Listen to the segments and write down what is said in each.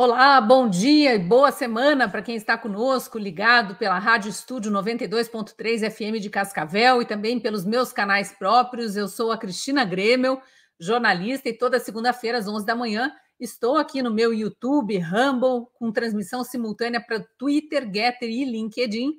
Olá, bom dia e boa semana para quem está conosco, ligado pela Rádio Estúdio 92.3 FM de Cascavel e também pelos meus canais próprios. Eu sou a Cristina Grêmel, jornalista, e toda segunda-feira às 11 da manhã estou aqui no meu YouTube, Rumble, com transmissão simultânea para Twitter, Getter e LinkedIn,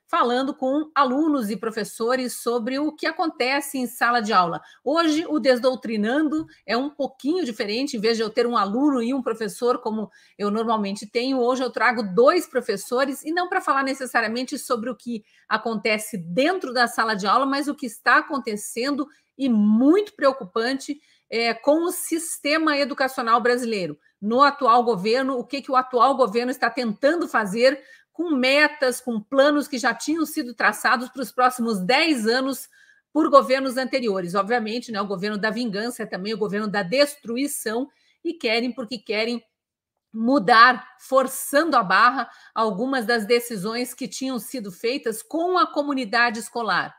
falando com alunos e professores sobre o que acontece em sala de aula. Hoje, o Desdoutrinando é um pouquinho diferente. Em vez de eu ter um aluno e um professor, como eu normalmente tenho, hoje eu trago dois professores, e não para falar necessariamente sobre o que acontece dentro da sala de aula, mas o que está acontecendo, e muito preocupante, com o sistema educacional brasileiro. No atual governo, o que o atual governo está tentando fazer com metas, com planos que já tinham sido traçados para os próximos 10 anos por governos anteriores. Obviamente, né, o governo da vingança é também o governo da destruição, e querem porque querem mudar, forçando a barra, algumas das decisões que tinham sido feitas com a comunidade escolar,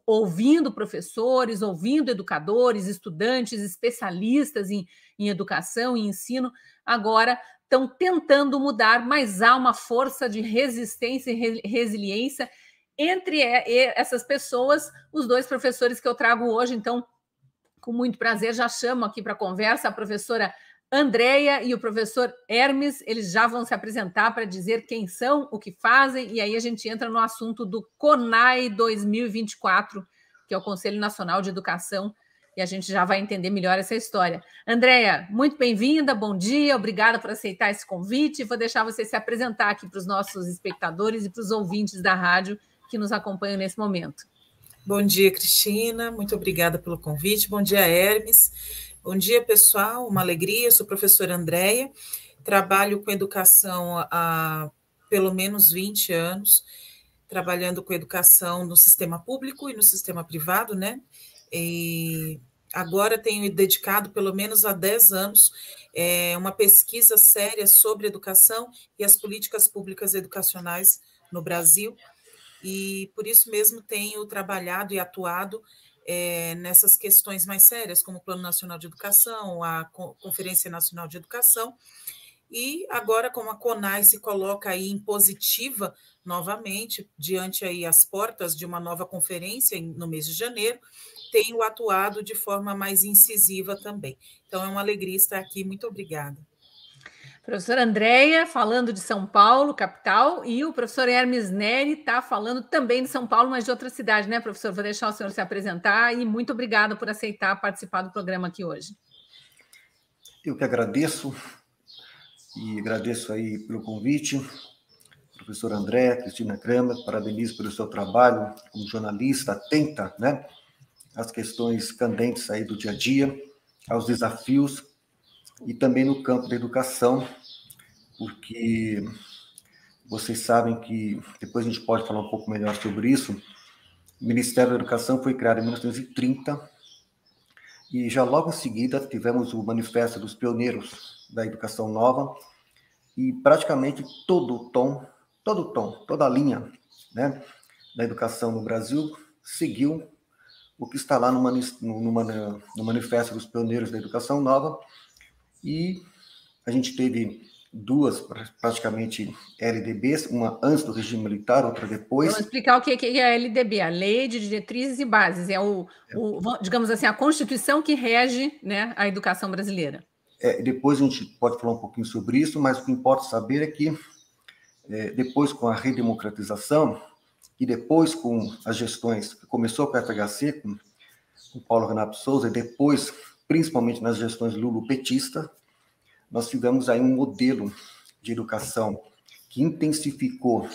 ouvindo professores, ouvindo educadores, estudantes, especialistas em educação e ensino. Agora estão tentando mudar, mas há uma força de resistência e resiliência entre essas pessoas. Os dois professores que eu trago hoje, então, com muito prazer, já chamo aqui para a conversa a professora Andréia e o professor Hermes. Eles já vão se apresentar para dizer quem são, o que fazem, e aí a gente entra no assunto do CONAE 2024, que é o Conselho Nacional de Educação, e a gente já vai entender melhor essa história. Andréia, muito bem-vinda, bom dia, obrigada por aceitar esse convite. Vou deixar você se apresentar aqui para os nossos espectadores e para os ouvintes da rádio que nos acompanham nesse momento. Bom dia, Cristina, muito obrigada pelo convite. Bom dia, Hermes. Bom dia, pessoal, uma alegria. Eu sou a professora Andréia, trabalho com educação há pelo menos 20 anos, trabalhando com educação no sistema público e no sistema privado, né? E agora tenho dedicado pelo menos há 10 anos uma pesquisa séria sobre educação e as políticas públicas educacionais no Brasil, e por isso mesmo tenho trabalhado e atuado nessas questões mais sérias, como o Plano Nacional de Educação, a Conferência Nacional de Educação, e agora, como a CONAE se coloca aí em positiva novamente, diante aí as portas de uma nova conferência no mês de janeiro, tenho atuado de forma mais incisiva também. Então, é uma alegria estar aqui. Muito obrigada. Professora Andréia, falando de São Paulo, capital, e o professor Hermes Neri está falando também de São Paulo, mas de outra cidade, né, professor? Vou deixar o senhor se apresentar, e muito obrigada por aceitar participar do programa aqui hoje. Eu que agradeço, e agradeço aí pelo convite, professora Andréia, Cristina Kramer, parabenizo pelo seu trabalho como jornalista, atenta, né, às questões candentes aí do dia a dia, aos desafios, e também no campo da educação, porque vocês sabem que, depois a gente pode falar um pouco melhor sobre isso, o Ministério da Educação foi criado em 1930, e já logo em seguida tivemos o Manifesto dos Pioneiros da Educação Nova, e praticamente toda a linha, né, da educação no Brasil seguiu o que está lá no Manifesto dos Pioneiros da Educação Nova, e a gente teve duas, praticamente, LDBs, uma antes do regime militar, outra depois. Vamos explicar o que é a LDB, a Lei de Diretrizes e Bases, digamos assim, a Constituição que rege, né, a educação brasileira. Depois a gente pode falar um pouquinho sobre isso, mas o que importa saber é que, depois com a redemocratização, e depois com as gestões, que começou com a FHC, com Paulo Renato Souza, e depois, principalmente nas gestões lulopetista, nós tivemos aí um modelo de educação que intensificou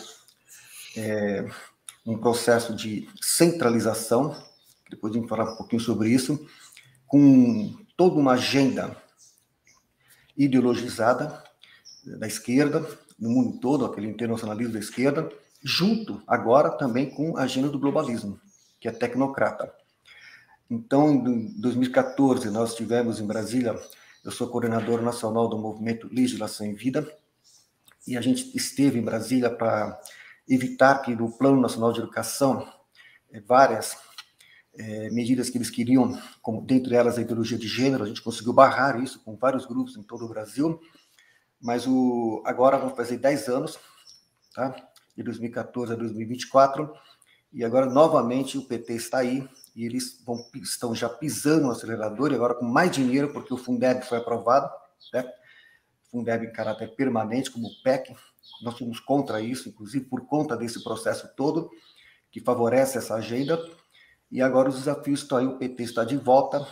um processo de centralização, depois a gente falar um pouquinho sobre isso, com toda uma agenda ideologizada da esquerda, no mundo todo, aquele internacionalismo da esquerda, junto agora também com a agenda do globalismo, que é tecnocrata. Então, em 2014, nós tivemos em Brasília, eu sou coordenador nacional do movimento Legislação em Vida, e a gente esteve em Brasília para evitar que no Plano Nacional de Educação, várias medidas que eles queriam, como dentre elas a ideologia de gênero, a gente conseguiu barrar isso com vários grupos em todo o Brasil, mas agora vão fazer 10 anos, tá? De 2014 a 2024, e agora, novamente, o PT está aí, e eles estão já pisando no acelerador, e agora com mais dinheiro, porque o Fundeb foi aprovado, né? Fundeb em caráter permanente, como o PEC, nós somos contra isso, inclusive por conta desse processo todo, que favorece essa agenda, e agora os desafios estão aí, o PT está de volta,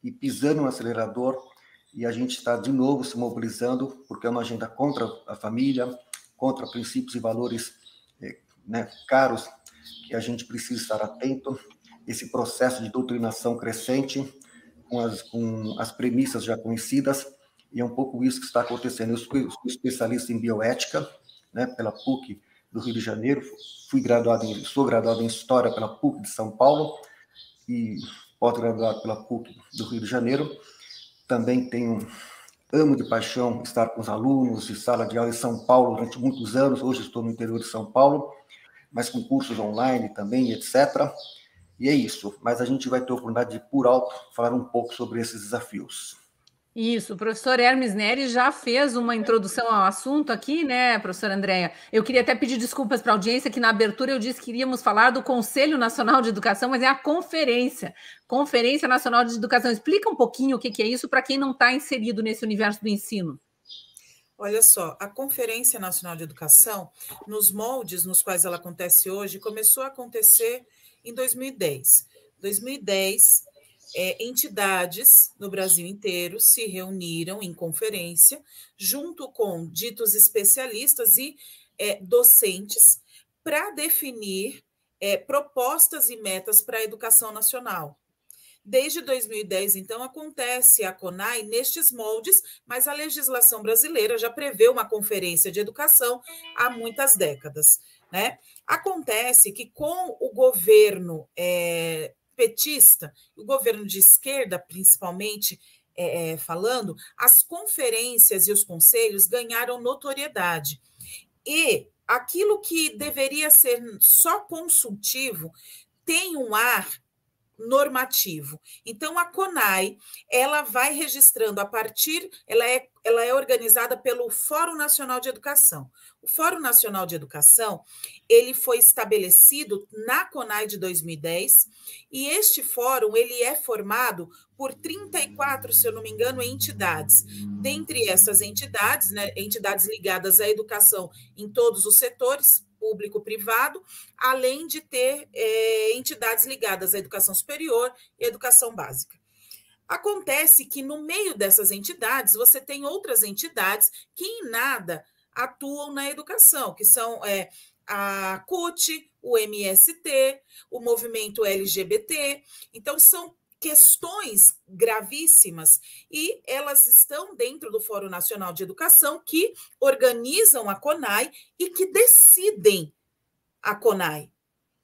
e pisando no acelerador, e a gente está de novo se mobilizando, porque é uma agenda contra a família, contra princípios e valores, né, caros, que a gente precisa estar atento, esse processo de doutrinação crescente, com as premissas já conhecidas, e é um pouco isso que está acontecendo. Eu sou especialista em bioética, né, pela PUC do Rio de Janeiro, sou graduado em História pela PUC de São Paulo, e pós-graduado pela PUC do Rio de Janeiro. Também amo de paixão estar com os alunos de sala de aula em São Paulo durante muitos anos, hoje estou no interior de São Paulo, mas com cursos online também, etc. E é isso, mas a gente vai ter a oportunidade de, por alto, falar um pouco sobre esses desafios. Isso, o professor Hermes Neri já fez uma introdução ao assunto aqui, né, professora Andréia? Eu queria até pedir desculpas para a audiência, que na abertura eu disse que iríamos falar do Conselho Nacional de Educação, mas é a Conferência Nacional de Educação. Explica um pouquinho o que é isso para quem não está inserido nesse universo do ensino. Olha só, a Conferência Nacional de Educação, nos moldes nos quais ela acontece hoje, começou a acontecer em 2010. 2010, entidades no Brasil inteiro se reuniram em conferência, junto com ditos especialistas e docentes, para definir propostas e metas para a educação nacional. Desde 2010, então, acontece a CONAI nestes moldes, mas a legislação brasileira já prevê uma conferência de educação há muitas décadas, né? Acontece que com o governo petista, o governo de esquerda, principalmente, falando, as conferências e os conselhos ganharam notoriedade. E aquilo que deveria ser só consultivo tem um ar normativo. Então, a CONAI, ela vai registrando ela é organizada pelo Fórum Nacional de Educação. O Fórum Nacional de Educação, ele foi estabelecido na CONAI de 2010, e este fórum, ele é formado por 34, se eu não me engano, entidades. Dentre essas entidades, né, entidades ligadas à educação em todos os setores, público, privado, além de ter entidades ligadas à educação superior e educação básica. Acontece que, no meio dessas entidades, você tem outras entidades que em nada atuam na educação, que são a CUT, o MST, o movimento LGBT. Então, são questões gravíssimas, e elas estão dentro do Fórum Nacional de Educação, que organizam a CONAI e que decidem a CONAI.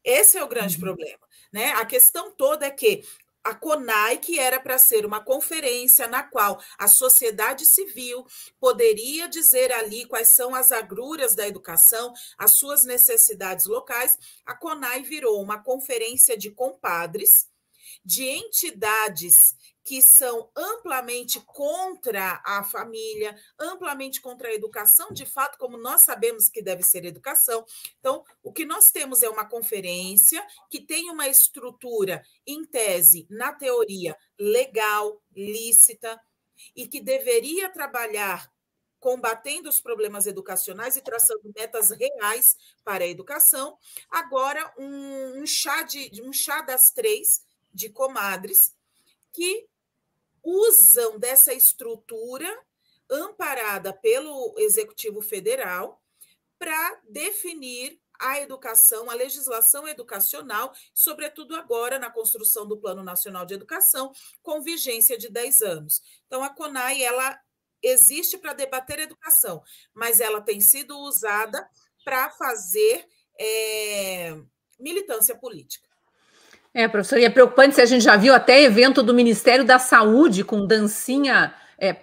Esse é o grande problema, né? A questão toda é que a CONAI, que era para ser uma conferência na qual a sociedade civil poderia dizer ali quais são as agruras da educação, as suas necessidades locais, a CONAI virou uma conferência de compadres, de entidades que são amplamente contra a família, amplamente contra a educação, de fato, como nós sabemos que deve ser educação. Então, o que nós temos é uma conferência que tem uma estrutura, em tese, na teoria, legal, lícita, e que deveria trabalhar combatendo os problemas educacionais e traçando metas reais para a educação. Agora, um chá das três, de comadres, que usam dessa estrutura amparada pelo Executivo Federal para definir a educação, a legislação educacional, sobretudo agora na construção do Plano Nacional de Educação, com vigência de 10 anos. Então, a CONAI, ela existe para debater educação, mas ela tem sido usada para fazer militância política. Professor, e é preocupante, se a gente já viu até evento do Ministério da Saúde com dancinha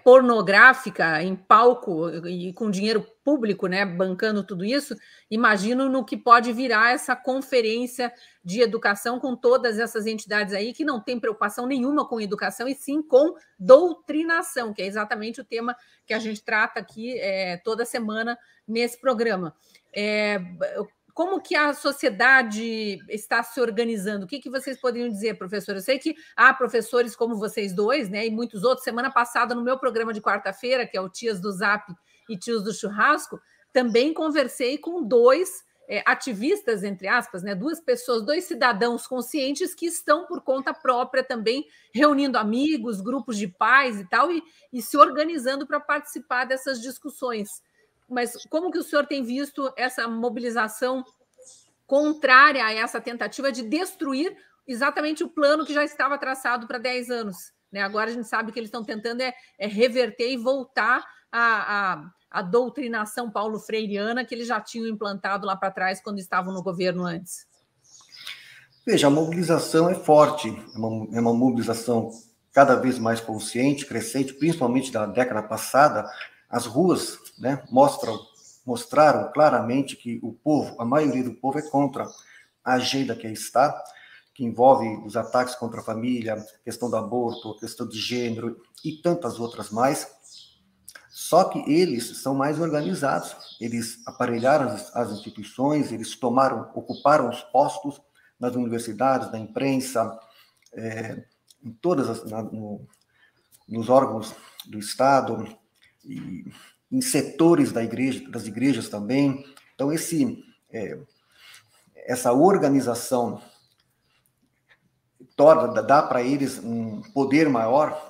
pornográfica em palco e com dinheiro público, né, bancando tudo isso, imagino no que pode virar essa conferência de educação com todas essas entidades aí que não tem preocupação nenhuma com educação e sim com doutrinação, que é exatamente o tema que a gente trata aqui toda semana nesse programa. Como que a sociedade está se organizando? O que vocês poderiam dizer, professor? Eu sei que há professores como vocês dois, né, e muitos outros. Semana passada, no meu programa de quarta-feira, que é o Tias do Zap e Tios do Churrasco, também conversei com dois ativistas, entre aspas, né, duas pessoas, dois cidadãos conscientes que estão por conta própria também reunindo amigos, grupos de pais e tal, e se organizando para participar dessas discussões. Mas como que o senhor tem visto essa mobilização contrária a essa tentativa de destruir exatamente o plano que já estava traçado para 10 anos? Né? Agora a gente sabe que eles estão tentando reverter e voltar à doutrinação paulo-freiriana que eles já tinham implantado lá para trás quando estavam no governo antes. Veja, a mobilização é forte, é uma mobilização cada vez mais consciente, crescente, principalmente da década passada. As ruas, né, mostraram claramente que o povo, a maioria do povo é contra a agenda que aí está, que envolve os ataques contra a família, a questão do aborto, a questão de gênero e tantas outras mais. Só que eles são mais organizados, eles aparelharam as instituições, eles ocuparam os postos nas universidades, na imprensa, em nos órgãos do Estado, e em setores das igrejas também. Então, essa organização dá para eles um poder maior,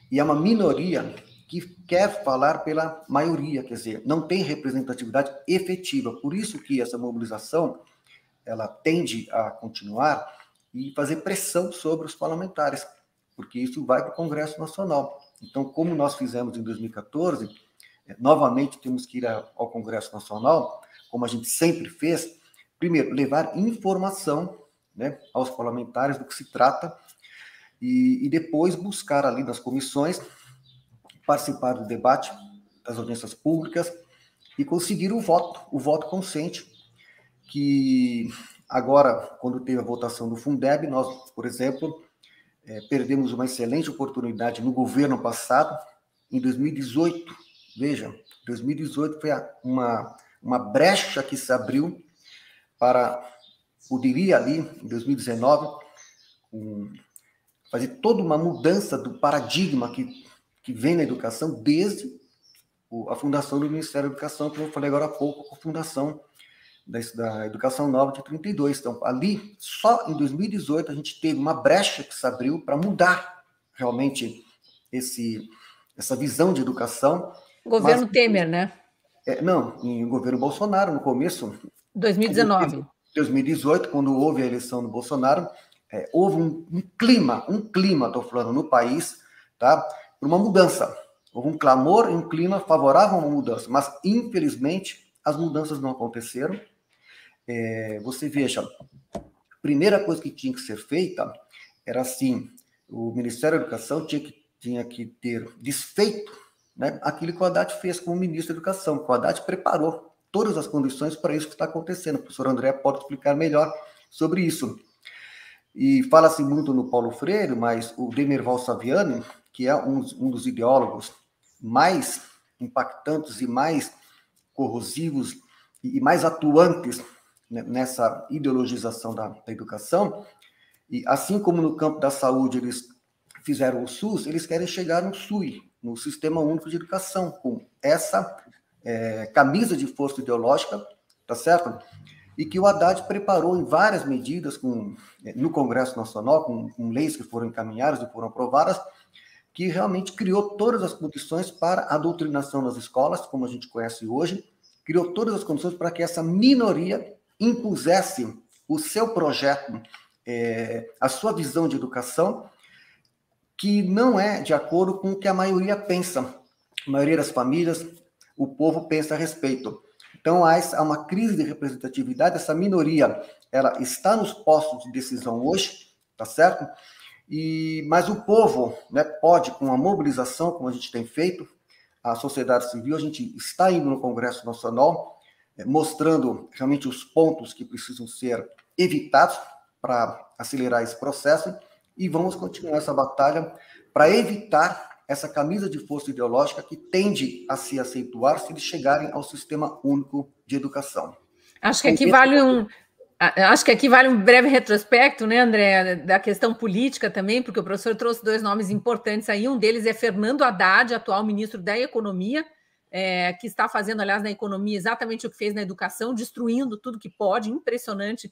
e é uma minoria que quer falar pela maioria, quer dizer, não tem representatividade efetiva. Por isso que essa mobilização ela tende a continuar e fazer pressão sobre os parlamentares, porque isso vai para o Congresso Nacional. Então, como nós fizemos em 2014, novamente temos que ir ao Congresso Nacional, como a gente sempre fez, primeiro, levar informação, né, aos parlamentares do que se trata, e depois buscar ali nas comissões, participar do debate, das audiências públicas, e conseguir o voto consciente, que agora, quando teve a votação do Fundeb, nós, por exemplo, perdemos uma excelente oportunidade no governo passado, em 2018. Veja, 2018 foi uma brecha que se abriu poderia ali, em 2019, fazer toda uma mudança do paradigma que vem na educação desde a fundação do Ministério da Educação, que eu falei agora há pouco, a fundação da Educação Nova de 32. Então, ali, só em 2018, a gente teve uma brecha que se abriu para mudar realmente essa visão de educação. Governo Temer, né? Não, em governo Bolsonaro, no começo. 2019. 2018, quando houve a eleição do Bolsonaro, houve um clima, estou falando, no país, tá, por uma mudança. Houve um clamor e um clima favorável a uma mudança, mas, infelizmente, as mudanças não aconteceram. Você veja, a primeira coisa que tinha que ser feita era assim: o Ministério da Educação tinha que ter desfeito, né, aquilo que o Haddad fez como ministro da Educação, que o Haddad preparou todas as condições para isso que está acontecendo. O professor André pode explicar melhor sobre isso. E fala-se muito no Paulo Freire, mas o Demerval Saviano, que é um dos ideólogos mais impactantes e mais corrosivos e mais atuantes, né, nessa ideologização da educação, e assim como no campo da saúde eles fizeram o SUS, eles querem chegar no SUI, no Sistema Único de Educação, com essa camisa de força ideológica, tá certo? E que o Haddad preparou em várias medidas no Congresso Nacional, com leis que foram encaminhadas e foram aprovadas, que realmente criou todas as condições para a doutrinação nas escolas, como a gente conhece hoje, criou todas as condições para que essa minoria impusesse o seu projeto, a sua visão de educação, que não é de acordo com o que a maioria pensa. A maioria das famílias, o povo pensa a respeito. Então, há uma crise de representatividade, essa minoria, ela está nos postos de decisão hoje, tá certo? Mas o povo, né, pode, com a mobilização, como a gente tem feito, a sociedade civil, a gente está indo no Congresso Nacional, mostrando realmente os pontos que precisam ser evitados para acelerar esse processo, e vamos continuar essa batalha para evitar essa camisa de força ideológica que tende a se acentuar se eles chegarem ao Sistema Único de Educação. Acho que aqui vale um breve retrospecto, né, André, da questão política também, porque o professor trouxe 2 nomes importantes aí. Um deles é Fernando Haddad, atual ministro da Economia, que está fazendo, aliás, na economia exatamente o que fez na educação, destruindo tudo que pode. Impressionante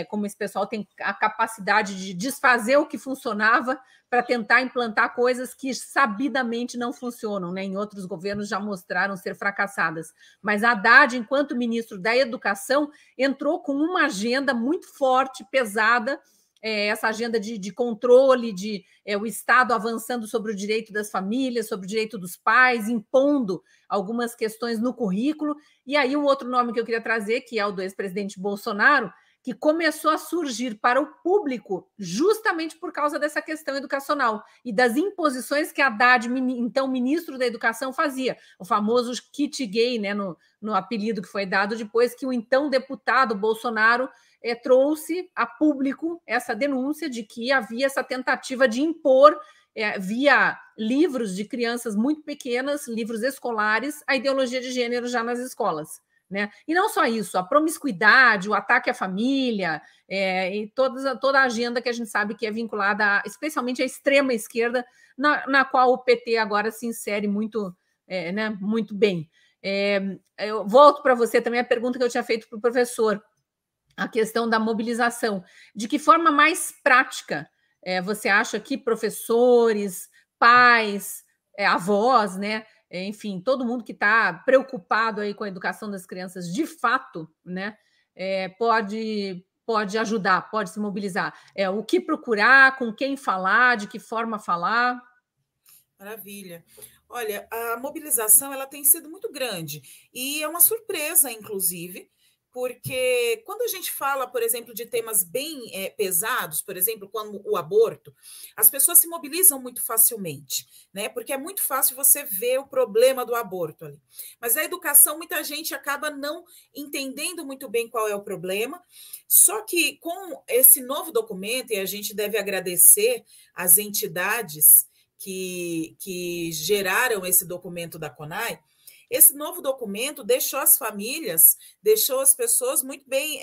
como esse pessoal tem a capacidade de desfazer o que funcionava para tentar implantar coisas que sabidamente não funcionam, né? Em outros governos já mostraram ser fracassadas. Mas Haddad, enquanto ministro da Educação, entrou com uma agenda muito forte, pesada, essa agenda de controle, o Estado avançando sobre o direito das famílias, sobre o direito dos pais, impondo algumas questões no currículo. E aí um outro nome que eu queria trazer, que é o do ex-presidente Bolsonaro, que começou a surgir para o público justamente por causa dessa questão educacional e das imposições que Haddad, então ministro da Educação, fazia. O famoso kit gay, né, no apelido que foi dado depois que o então deputado Bolsonaro trouxe a público essa denúncia de que havia essa tentativa de impor, via livros de crianças muito pequenas, livros escolares, a ideologia de gênero já nas escolas. Né? E não só isso, a promiscuidade, o ataque à família, e toda a agenda que a gente sabe que é vinculada especialmente à extrema esquerda, na qual o PT agora se insere muito, né, muito bem. Eu volto para você também a pergunta que eu tinha feito para o professor, a questão da mobilização. De que forma mais prática você acha que professores, pais, avós, né, enfim, todo mundo que está preocupado aí com a educação das crianças, de fato, né, pode ajudar, pode se mobilizar? O que procurar, com quem falar, de que forma falar? Maravilha. Olha, a mobilização ela tem sido muito grande e é uma surpresa, inclusive, porque quando a gente fala, por exemplo, de temas bem pesados, por exemplo, como o aborto, as pessoas se mobilizam muito facilmente, né? Porque é muito fácil você ver o problema do aborto ali. Mas a educação, muita gente acaba não entendendo muito bem qual é o problema. Só que com esse novo documento, e a gente deve agradecer às entidades que geraram esse documento da CONAI, esse novo documento deixou as famílias, deixou as pessoas muito bem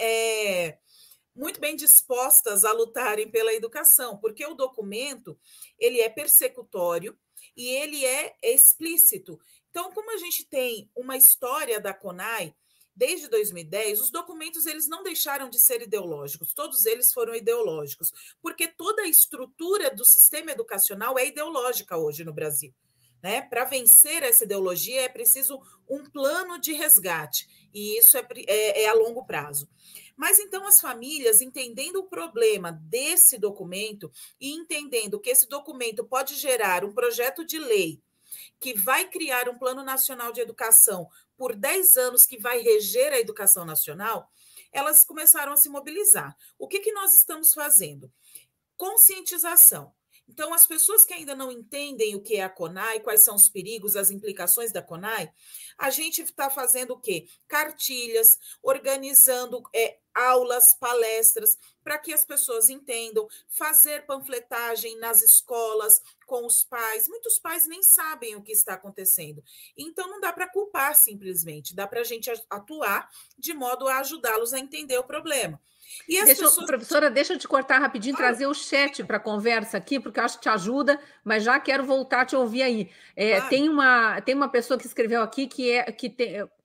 dispostas a lutarem pela educação, porque o documento ele é persecutório e ele é explícito. Então, como a gente tem uma história da CONAI desde 2010, os documentos eles não deixaram de ser ideológicos, todos eles foram ideológicos, porque toda a estrutura do sistema educacional é ideológica hoje no Brasil. Né? Para vencer essa ideologia é preciso um plano de resgate, e isso é a longo prazo. Mas então as famílias, entendendo o problema desse documento e entendendo que esse documento pode gerar um projeto de lei que vai criar um plano nacional de educação por 10 anos que vai reger a educação nacional, elas começaram a se mobilizar. O que nós estamos fazendo? Conscientização. Então, as pessoas que ainda não entendem o que é a CONAI, quais são os perigos, as implicações da CONAI, a gente está fazendo o quê? Cartilhas, organizando aulas, palestras, para que as pessoas entendam, fazer panfletagem nas escolas, com os pais. Muitos pais nem sabem o que está acontecendo. Então, não dá para culpar simplesmente, dá para a gente atuar de modo a ajudá-los a entender o problema. Professora, deixa eu te cortar rapidinho, trazer o chat para a conversa aqui, porque eu acho que te ajuda, mas já quero voltar a te ouvir aí. Tem uma pessoa que escreveu aqui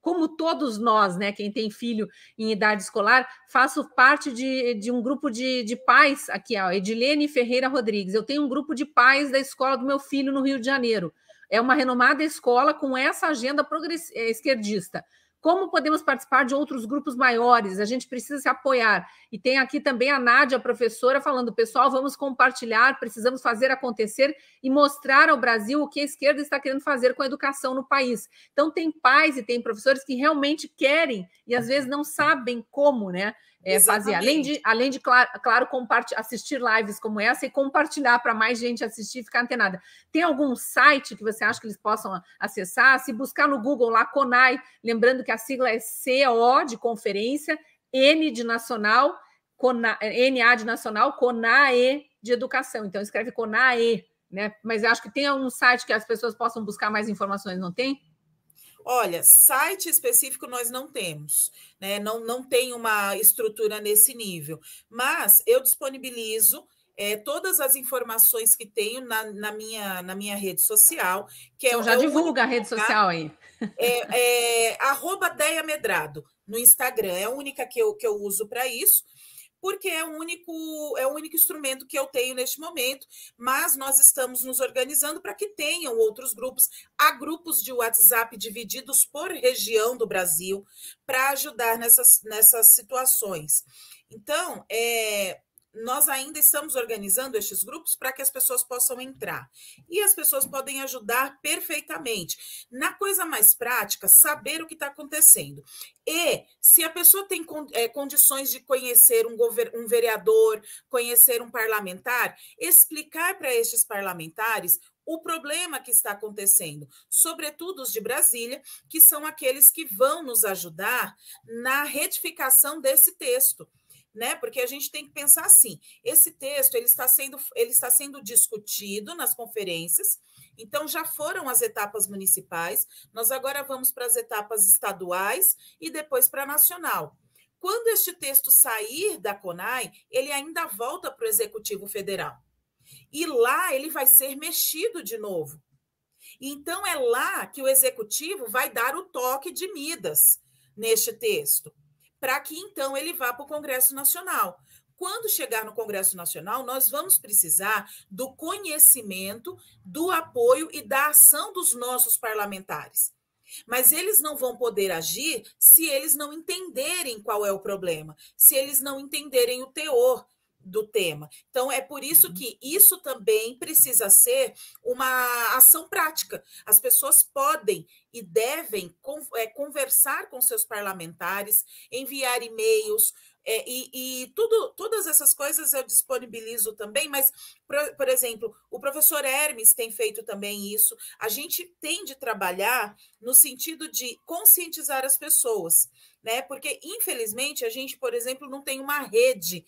como todos nós, né, quem tem filho em idade escolar, faço parte de um grupo de pais, aqui, ó, Edilene Ferreira Rodrigues. Eu tenho um grupo de pais da escola do meu filho no Rio de Janeiro. É uma renomada escola com essa agenda esquerdista. Como podemos participar de outros grupos maiores? A gente precisa se apoiar. E tem aqui também a Nádia, professora, falando, pessoal, vamos compartilhar, precisamos fazer acontecer e mostrar ao Brasil o que a esquerda está querendo fazer com a educação no país. Então, tem pais e tem professores que realmente querem e às vezes não sabem como, né? fazer, além de claro assistir lives como essa e compartilhar para mais gente assistir e ficar antenada. Tem algum site que você acha que eles possam acessar? Se buscar no Google lá, CONAI, lembrando que a sigla é CO de conferência, N de nacional, NA de nacional, CONAE de educação. Então, escreve CONAE, né? Mas eu acho que tem algum site que as pessoas possam buscar mais informações, não tem? Olha, site específico nós não temos, né? Não tem uma estrutura nesse nível, mas eu disponibilizo todas as informações que tenho na minha rede social, que então já divulga a rede social aí. @Deia Medrado no Instagram, é a única que eu uso para isso, porque é o único instrumento que eu tenho neste momento, mas nós estamos nos organizando para que tenham outros grupos. Há grupos de WhatsApp divididos por região do Brasil para ajudar nessas situações. Então, nós ainda estamos organizando estes grupos para que as pessoas possam entrar. E as pessoas podem ajudar perfeitamente. Na coisa mais prática, saber o que está acontecendo. E se a pessoa tem condições de conhecer um vereador, conhecer um parlamentar, explicar para estes parlamentares o problema que está acontecendo, sobretudo os de Brasília, que são aqueles que vão nos ajudar na retificação desse texto. Né? Porque a gente tem que pensar assim, esse texto ele está sendo discutido nas conferências, então já foram as etapas municipais, nós agora vamos para as etapas estaduais e depois para a nacional. Quando este texto sair da CONAI, ele ainda volta para o Executivo Federal. E lá ele vai ser mexido de novo. Então é lá que o Executivo vai dar o toque de Midas neste texto, para que, então, ele vá para o Congresso Nacional. Quando chegar no Congresso Nacional, nós vamos precisar do conhecimento, do apoio e da ação dos nossos parlamentares. Mas eles não vão poder agir se eles não entenderem qual é o problema, se eles não entenderem o teor do tema. Então, é por isso que isso também precisa ser uma ação prática. As pessoas podem e devem conversar com seus parlamentares, enviar e-mails, todas essas coisas eu disponibilizo também, mas, por exemplo, o professor Hermes tem feito também isso. A gente tem de trabalhar no sentido de conscientizar as pessoas, né? Porque, infelizmente, a gente, por exemplo, não tem uma rede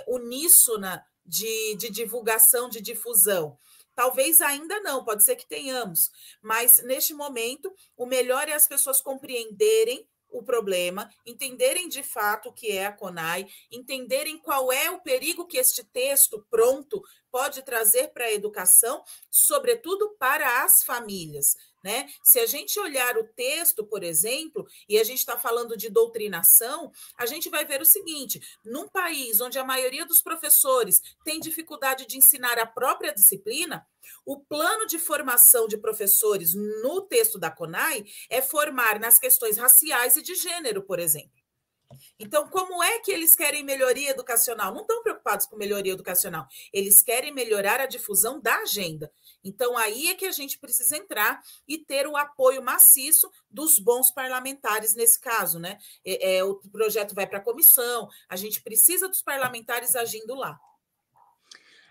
uníssona de divulgação, de difusão. Talvez ainda não, pode ser que tenhamos, mas neste momento o melhor é as pessoas compreenderem o problema, entenderem de fato o que é a CONAI, entenderem qual é o perigo que este texto pronto pode trazer para a educação, sobretudo para as famílias. Né? Se a gente olhar o texto, por exemplo, e a gente está falando de doutrinação, a gente vai ver o seguinte: num país onde a maioria dos professores tem dificuldade de ensinar a própria disciplina, o plano de formação de professores no texto da CONAI é formar nas questões raciais e de gênero, por exemplo. Então, como é que eles querem melhoria educacional? Não estão preocupados com melhoria educacional. Eles querem melhorar a difusão da agenda. Então, aí é que a gente precisa entrar e ter o apoio maciço dos bons parlamentares nesse caso, né? O projeto vai para a comissão, a gente precisa dos parlamentares agindo lá.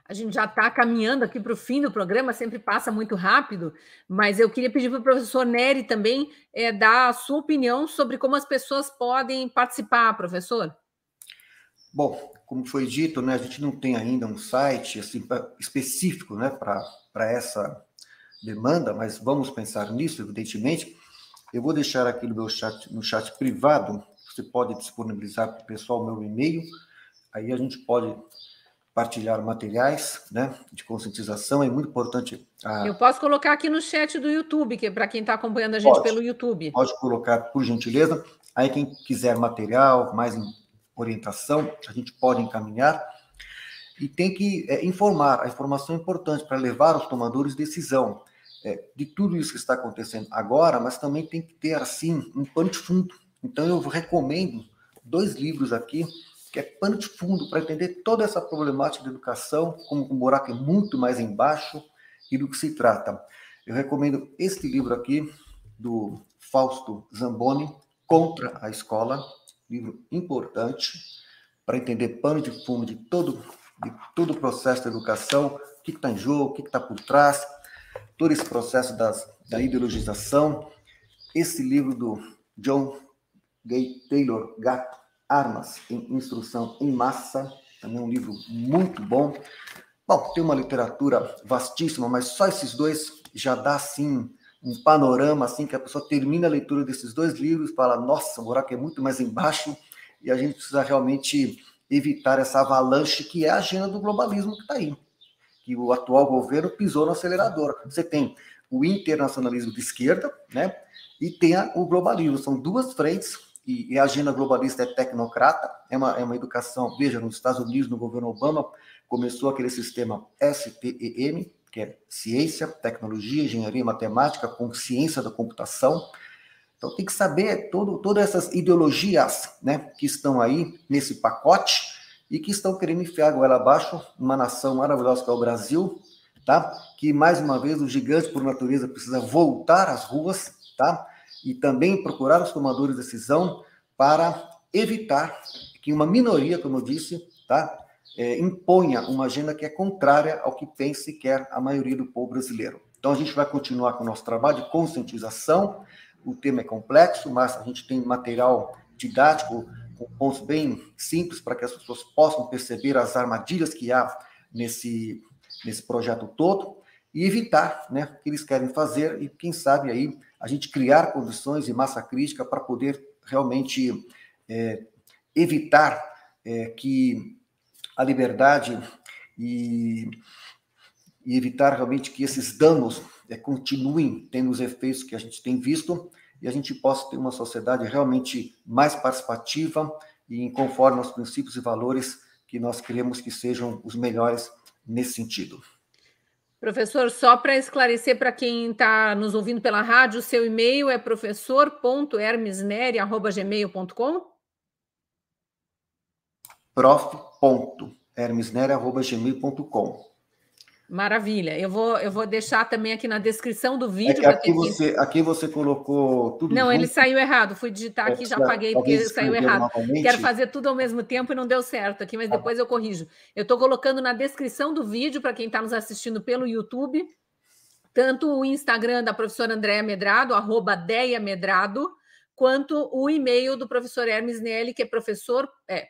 A gente já está caminhando aqui para o fim do programa, sempre passa muito rápido, mas eu queria pedir para o professor Nery também dar a sua opinião sobre como as pessoas podem participar, professor. Bom, como foi dito, né, a gente não tem ainda um site assim, específico, né, para essa demanda, mas vamos pensar nisso, evidentemente. Eu vou deixar aqui no chat privado, você pode disponibilizar para o pessoal o meu e-mail, aí a gente pode partilhar materiais, né, de conscientização, é muito importante. Eu posso colocar aqui no chat do YouTube, que é para quem está acompanhando a gente pelo YouTube. Pode colocar, por gentileza. Aí quem quiser material, mais orientação, a gente pode encaminhar. E tem que informar, a informação é importante para levar os tomadores de decisão de tudo isso que está acontecendo agora, mas também tem que ter, assim, um pano de fundo. Então eu recomendo 2 livros aqui, que é pano de fundo, para entender toda essa problemática de educação, como o buraco é muito mais embaixo e do que se trata. Eu recomendo este livro aqui, do Fausto Zamboni, Contra a Escola, livro importante para entender pano de fundo de todo o processo da educação, o que está em jogo, o que está por trás, todo esse processo da ideologização. Esse livro do John Gay Taylor Gatto, Armas em Instrução em Massa, também um livro muito bom. Bom, tem uma literatura vastíssima, mas só esses dois já dá, assim, um panorama, assim, que a pessoa termina a leitura desses dois livros e fala, nossa, o buraco é muito mais embaixo, e a gente precisa realmente evitar essa avalanche que é a agenda do globalismo que está aí, que o atual governo pisou no acelerador. Você tem o internacionalismo de esquerda, né, e tem o globalismo. São duas frentes, e a agenda globalista é tecnocrata, é uma educação, veja, nos Estados Unidos, no governo Obama, começou aquele sistema STEM, que é ciência, tecnologia, engenharia, matemática, consciência da computação. Então, tem que saber todas essas ideologias, né, que estão aí nesse pacote e que estão querendo enfiar a goela abaixo numa nação maravilhosa que é o Brasil, tá? Que, mais uma vez, o gigante por natureza precisa voltar às ruas, tá? E também procurar os tomadores de decisão para evitar que uma minoria, como eu disse, tá? Imponha uma agenda que é contrária ao que pensa e quer a maioria do povo brasileiro. Então, a gente vai continuar com o nosso trabalho de conscientização. O tema é complexo, mas a gente tem material didático com pontos bem simples para que as pessoas possam perceber as armadilhas que há nesse projeto todo e evitar, né, o que eles querem fazer e, quem sabe, aí a gente criar condições de massa crítica para poder realmente evitar que a liberdade e evitar realmente que esses danos continuem tendo os efeitos que a gente tem visto e a gente possa ter uma sociedade realmente mais participativa e conforme aos princípios e valores que nós queremos que sejam os melhores nesse sentido. Professor, só para esclarecer para quem está nos ouvindo pela rádio, o seu e-mail é professor.hermesneri@gmail.com? prof.hermesneri@gmail.com. Maravilha. Eu vou deixar também aqui na descrição do vídeo. Aqui você colocou tudo. Não, junto. Ele saiu errado. Fui digitar aqui, já apaguei porque saiu errado. Novamente. Quero fazer tudo ao mesmo tempo e não deu certo aqui, mas depois eu corrijo. Eu estou colocando na descrição do vídeo para quem está nos assistindo pelo YouTube, tanto o Instagram da professora Andréa Medrado, @DeiaMedrado, quanto o e-mail do professor Hermes Neri, que é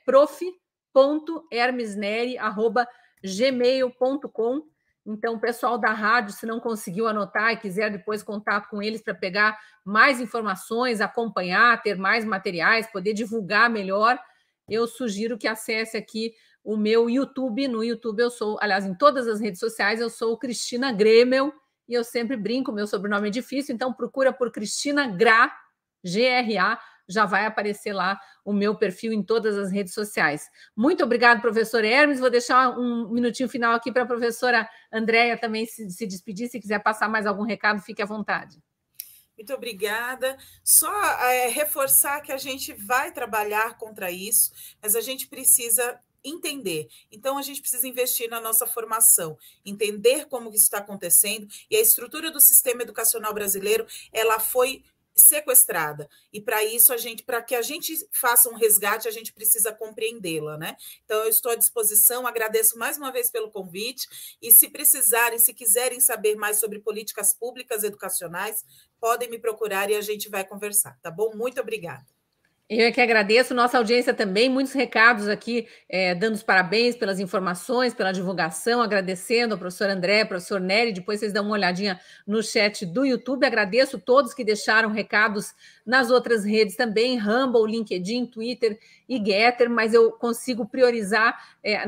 prof.hermesneri@gmail.com. Então, o pessoal da rádio, se não conseguiu anotar e quiser depois contato com eles para pegar mais informações, acompanhar, ter mais materiais, poder divulgar melhor, eu sugiro que acesse aqui o meu YouTube. No YouTube eu sou, aliás, em todas as redes sociais, eu sou Cristina Gremel, e eu sempre brinco, meu sobrenome é difícil, então procura por Cristina Gra, G-R-A, já vai aparecer lá o meu perfil em todas as redes sociais. Muito obrigado, professor Hermes. Vou deixar um minutinho final aqui para a professora Andréa também se despedir. Se quiser passar mais algum recado, fique à vontade. Muito obrigada. Só reforçar que a gente vai trabalhar contra isso, mas a gente precisa entender. Então, a gente precisa investir na nossa formação, entender como isso está acontecendo, e a estrutura do sistema educacional brasileiro, ela foi sequestrada, e para isso para que a gente faça um resgate, a gente precisa compreendê-la, né? Então eu estou à disposição, agradeço mais uma vez pelo convite, e se precisarem, se quiserem saber mais sobre políticas públicas educacionais, podem me procurar e a gente vai conversar, tá bom? Muito obrigada. Eu é que agradeço, nossa audiência também, muitos recados aqui, dando os parabéns pelas informações, pela divulgação, agradecendo ao professor André, ao professor Neri, depois vocês dão uma olhadinha no chat do YouTube, agradeço todos que deixaram recados nas outras redes também, Rumble, LinkedIn, Twitter e Getter, mas eu consigo priorizar,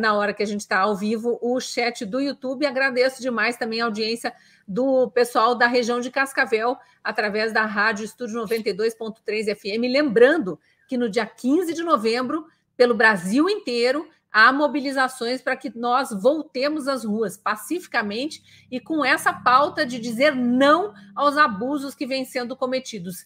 na hora que a gente está ao vivo, o chat do YouTube, e agradeço demais também a audiência do pessoal da região de Cascavel, através da Rádio Estúdio 92.3 FM, lembrando que no dia 15 de novembro, pelo Brasil inteiro, há mobilizações para que nós voltemos às ruas pacificamente e com essa pauta de dizer não aos abusos que vêm sendo cometidos,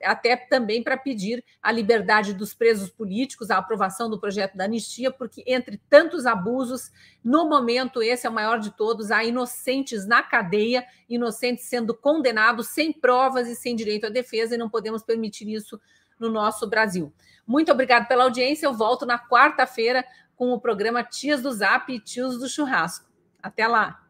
até também para pedir a liberdade dos presos políticos, a aprovação do projeto da anistia, porque entre tantos abusos, no momento esse é o maior de todos, há inocentes na cadeia, inocentes sendo condenados sem provas e sem direito à defesa, e não podemos permitir isso no nosso Brasil. Muito obrigada pela audiência. Eu volto na quarta-feira com o programa Tias do Zap e Tios do Churrasco. Até lá!